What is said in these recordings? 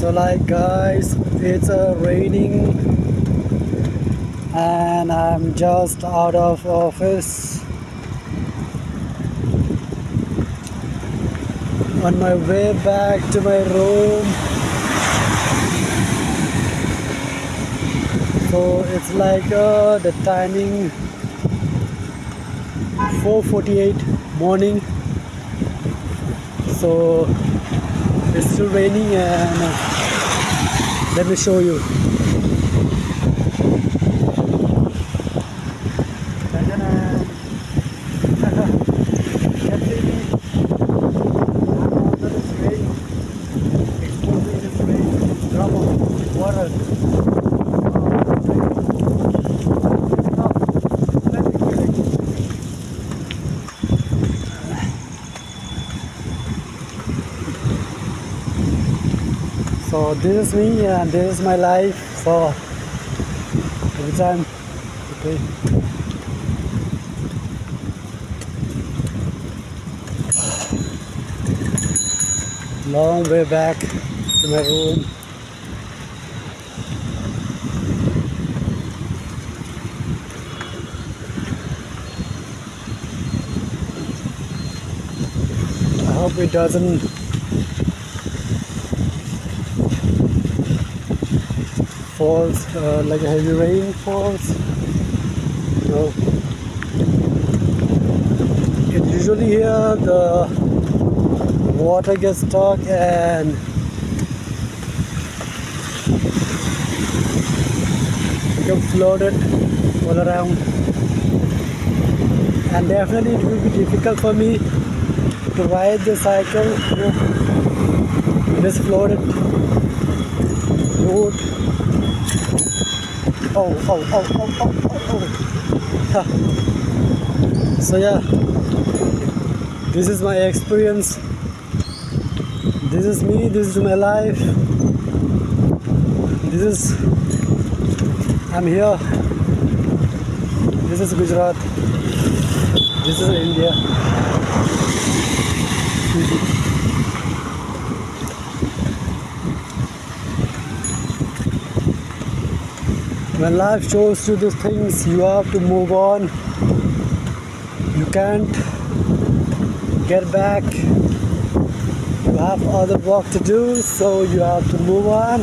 So like guys, it's raining and I'm just out of office on my way back to my room. So it's like the timing 4:48 morning. So it's still raining and let me show you. So this is me and this is my life. So every time, okay. Long way back to my room. I hope it doesn't falls like a heavy rain falls. No. It usually here the water gets stuck and become flooded all around. And definitely it will be difficult for me to ride the cycle in this flooded road. Oh. So yeah, this is my experience. This is me, this is my life. I'm here. This is Gujarat. This is India. When life shows you these things, you have to move on. You can't get back. You have other work to do, so you have to move on.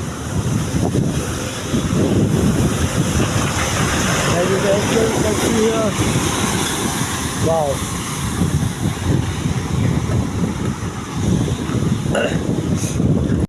As you can see here, wow.